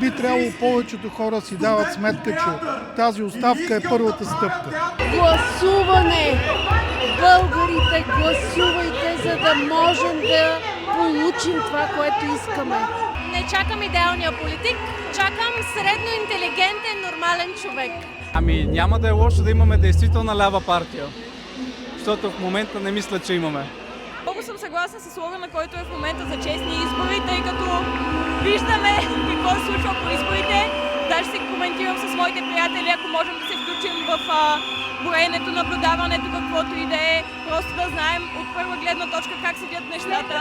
Би трябвало повечето хора си дават сметка, че тази оставка е първата стъпка. Гласуване! Българите, гласувайте, за да можем да получим това, което искаме. Не чакам идеалния политик, чакам средно интелигентен, нормален човек. Ами няма да е лошо да имаме действителна лява партия, защото в момента не мисля, че имаме. Много съм съгласна с слогана, който е в момента за честни избори, тъй като виждаме какво се случва по изборите. Даже си коментирам с моите приятели, ако можем да се включим в броенето, наблюдаването, каквото и да е, просто да знаем от първа гледна точка как седят нещата.